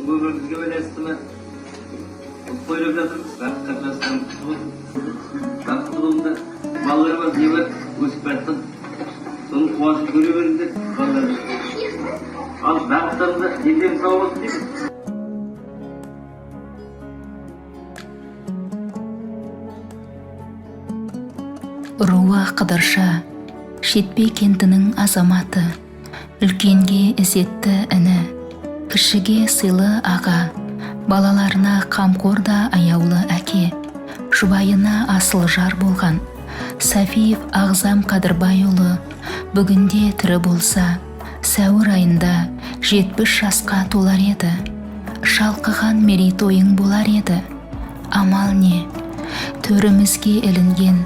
өмірімізге байланысты ма тойлап жатырмыз. Қатынастан бақытты болыңдар. Балаларыма зейбат өсіп баттым. Соның қуанышын көре беріңдер. Ал бақыттарыңда елден сау болсын деймін. Руа Қыдырша, Шетпе кентінің азаматы, үлкенге ізетті іні, кішіге сыйлы аға, балаларына қамқор да аяулы әке, жұбайына асыл жар болған Сафиев Ағзам Қадырбайұлы бүгінде тірі болса, сәуір айында 70 жасқа толар еді. Шалқыған мерейтойың болар еді. Амал не? Төрімізге ілінген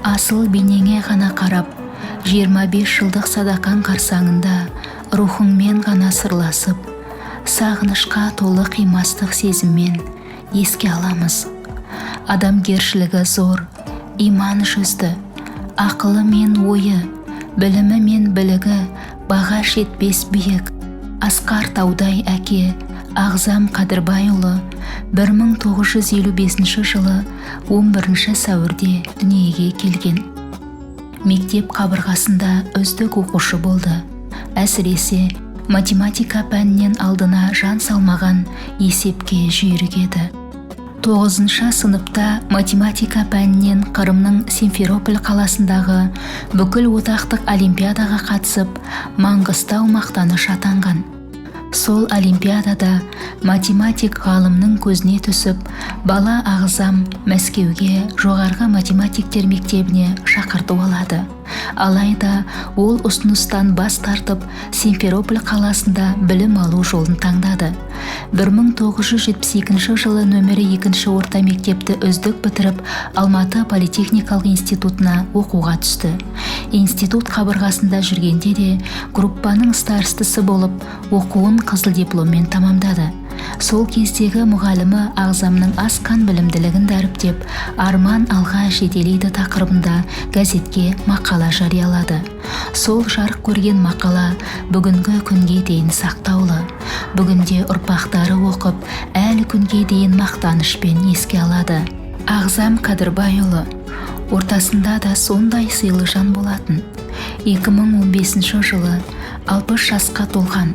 асыл бейнеңе ғана қарап, 25 жылдық садақаң қарсаңында рухыңмен ғана сырласып, сағынышқа толы қимастық сезіммен еске аламыз. Адамгершілігі зор, иман жүзді, ақылы мен ойы, білімі мен білігі баға жетпес биік, асқар таудай әке Ағзам Қадырбайұлы 1955 жылы 11 сәуірде дүниеге келген. Мектеп қабырғасында үздік оқушы болды. Әсіресе математика пәнінен алдына жан салмаған есепке жүйрік еді. 9 сыныпта математика пәнінен Қырымның Симферополь қаласындағы бүкіл одақтық олимпиадаға қатысып, Маңғыстау мақтаныш атанған. Сол олимпиадада математик ғалымның көзіне түсіп, бала Ағзам Мәскеуге жоғарғы математиктер мектебіне шақырту алады. Алайда ол ұсыныстан бас тартып, Симферополь қаласында білім алу жолын таңдады. 1972 жылы нөмірі 2 орта мектепті үздік бітіріп, Алматы политехникалық институтына оқуға түсті. Институт қабырғасында жүргенде де группаның старостысы болып, оқуын қызыл дипломмен тамамдады. Сол кездегі мұғалімі Ағзамның асқан білімділігін дәріптеп, Арман алға жетелейді тақырыбында газетке мақала жариялады. Сол жарық көрген мақала бүгінгі күнге дейін сақтаулы. Бүгінде ұрпақтары оқып, әлі күнге дейін мақтанышпен еске алады. Ағзам Қадырбайұлы ортасында да сондай сыйлы жан болатын. 2015 жылы 60 жасқа толған,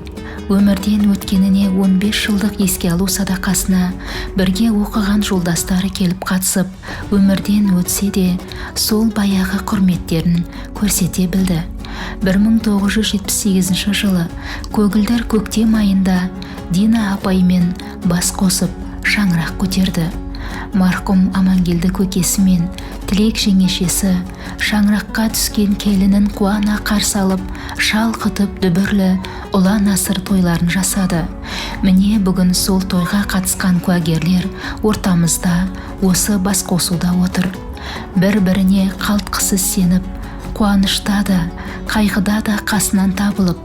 өмірден өткеніне 15 жылдық еске алу садақасына бірге оқыған жолдастары келіп қатысып, өмірден өтсе де сол баяғы құрметтерін көрсете білді. 1978 жылы көгілдір көктем айында Дина апаймен бас қосып шаңырақ көтерді. Марқұм Амангелді көкесімен Тілек жеңешесі шаңыраққа түскен келінін қуана қарсы алып, шалқытып дүбірлі ұлан асыр тойларын жасады. Міне бүгін сол тойға қатысқан куәгерлер ортамызда осы бас қосуда отыр. Бір-біріне қалтқысыз сеніп, қуанышта да, қайғыда да қасынан табылып,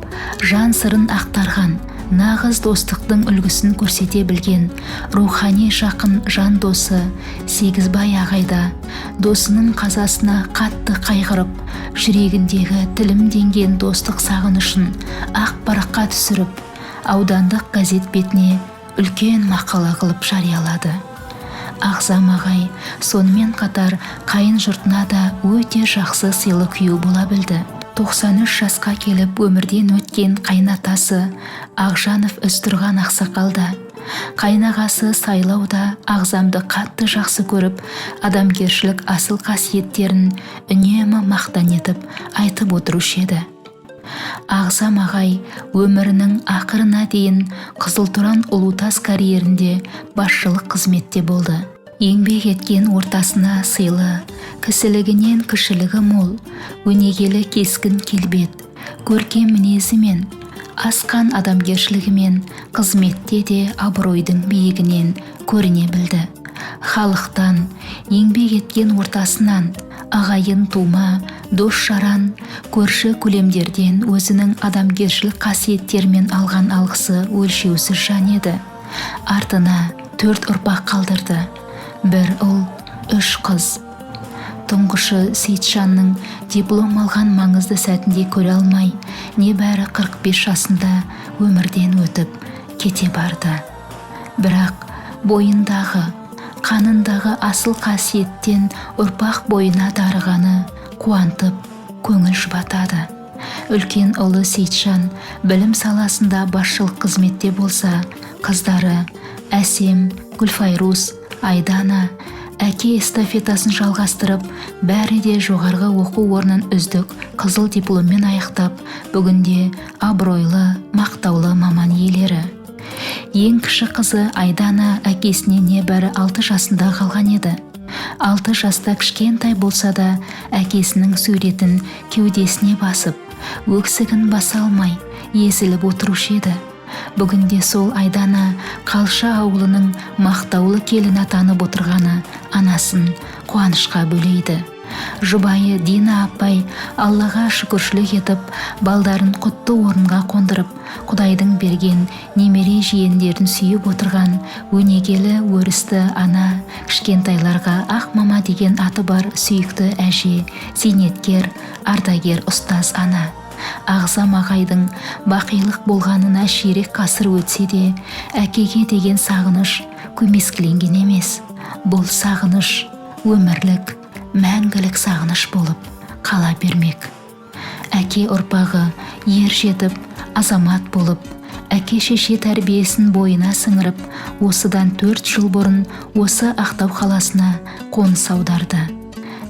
жан сырын ақтарған, нағыз достықтың үлгісін көрсете білген рухани жақын жан досы Сегізбай ағайда досының қазасына қатты қайғырып, жүрегіндегі тілімденген достық сағынышын ақ параққа түсіріп, аудандық газет бетіне үлкен мақала қылып жариялады. Ағзам ағай сонымен қатар қайын жұртына да өте жақсы сыйлы күйеу бола білді. 93 жасқа келіп өмірден өткен қайнатасы Ақжанов Үстұрған ақсақалда, қайнағасы Сайлауда Ағзамды қатты жақсы көріп, адамгершілік асыл қасиеттерін үнемі мақтан етіп айтып отырушы еді. Ағзам ағай өмірінің ақырына дейін Қызылтұран Ұлутас карьерінде басшылық қызметте болды. Еңбек еткен ортасына сыйлы, кісілігінен кішілігі мол, өнегелі кескін келбет, көркем мінезімен, асқан адамгершілігімен қызметте де абыройдың биігінен көріне білді. Халықтан, еңбек еткен ортасынан, ағайын тума, дос жаран, көрші көлемдерден өзінің адамгершілік қасиеттермен алған алғысы өлшеусіз жан еді. Артына 4 ұрпақ қалдырды. 1 ұл, 3 қыз. Тұңғышы Сейітжанның диплом алған маңызды сәтінде көре алмай, небәрі 45 жасында өмірден өтіп кете барды. бірақ бойындағы, қанындағы асыл қасиеттен ұрпақ бойына дарығаны қуантып, көңіл жұбатады. Үлкен ұлы Сейітжан білім саласында басшылық қызметте болса, қыздары Әсем, Гүлфайрус, Айдана әке эстафетасын жалғастырып, бәрі де жоғарғы оқу орнын үздік қызыл дипломмен аяқтап, бүгінде абыройлы, мақтаулы маман иелері. Ең кіші қызы Айдана әкесіне небәрі 6 жасында қалған еді. 6 жаста кішкентай болса да, әкесінің суретін кеудесіне басып, өксігін баса алмай, езіліп отырушы еді. Бүгінде сол Айдана Қалша ауылының мақтаулы келін атанып отырғаны анасын қуанышқа бөлейді. Жұбайы Дина апай Аллаға шүкіршілік етіп, балдарын құтты орынға қондырып, Құдайдың берген немере жиендерін сүйіп отырған өнегелі өрісті ана, кішкентайларға ақ мама деген аты бар сүйікті әже, зейнеткер, ардагер ұстаз ана. Ағзам ағайдың бақилық болғанына ширек ғасыр өтсе де, әкеге деген сағыныш көмескіленген емес. Бұл сағыныш өмірлік, мәңгілік сағыныш болып қала бермек. Әке ұрпағы ер жетіп, азамат болып, әке-шеше тәрбиесін бойына сіңіріп, осыдан 4 жыл бұрын осы Ақтау қаласына қоныс аударды.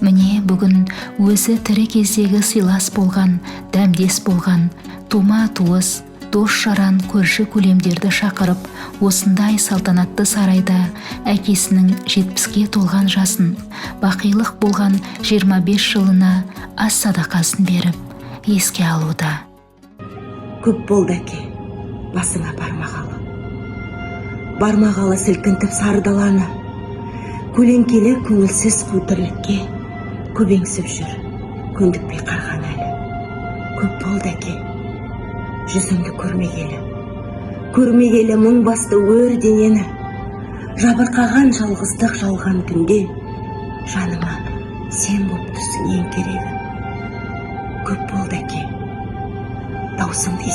Міне бүгін өзі тірі кездегі сыйлас болған, дәмдес болған, тума-туыс, дос-жаран көрші көлемдерді шақырып, осындай салтанатты сарайда әкесінің 70-ге толған жасын, бақилық болған 25 жылына ас садақасын беріп, еске алуда. Көп болды әке, басыңа бармағалы. Бармағалы сілкінтіп сары даланы, көлеңкелі көңілсіз қу тірлікке көбеңсіп жүр, көндікпей қарған әлі. Көп болды әке, жүзіңді көрмегелі мұң басты өр денені, жабырқаған жалғыздық жалған күнде жаныма сен боп түстің ең керегі. Көп болды әке, даусыңды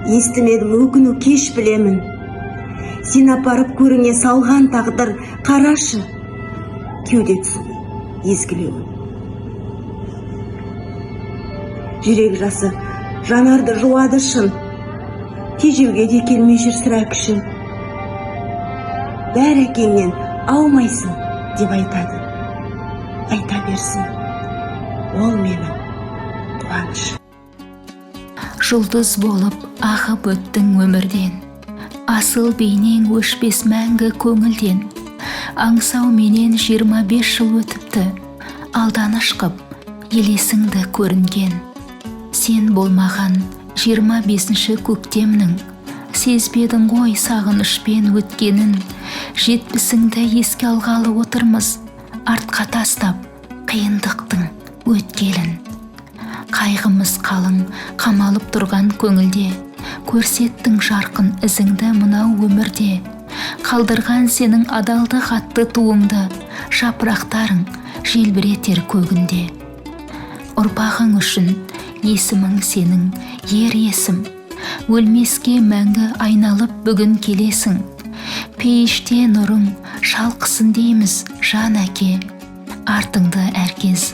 естімедім, өкіну кеш білемін. Сен апарып көріңе салған тағдыр, қарашы, кеуде түсіп езгілеуін. Жүрек жасы жанарды жуады шын, тежеуге де келмей жүр сірә күшін. Бәрі әкеңнен аумайсың деп айтады. Айта берсін, ол менің қуаныш. Жұлдыз болып ағып өттің өмірден, асыл бейнең өшпес мәңгі көңілден. Аңсау менен 25 жыл өтіпті, алданыш қып елесіңді көрінген. Сен болмаған 25-ші көктемнің, сезбедің ғой сағынышпен өткенін. 70-іңді еске алғалы отырмыз, артқа тастап қиындықтың өткелін. Қайғымыз қалың қамалып тұрған көңілде, көрсеттің жарқын ізіңді мынау өмірде. Қалдырған сенің адалдық атты туыңды, жапырақтарың желбіретер көгінде. Ұрпағың үшін есімің сенің ер есім, өлмеске мәңгі айналып бүгін келесің. Пейіште нұрың шалқысын дейміз жан әке, артыңды әркез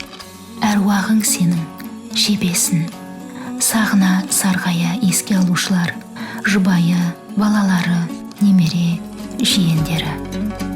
әруағың сенің жебесін. Сағына сарғая еске алушылар, жұбайы, балалары, немере, жиендері.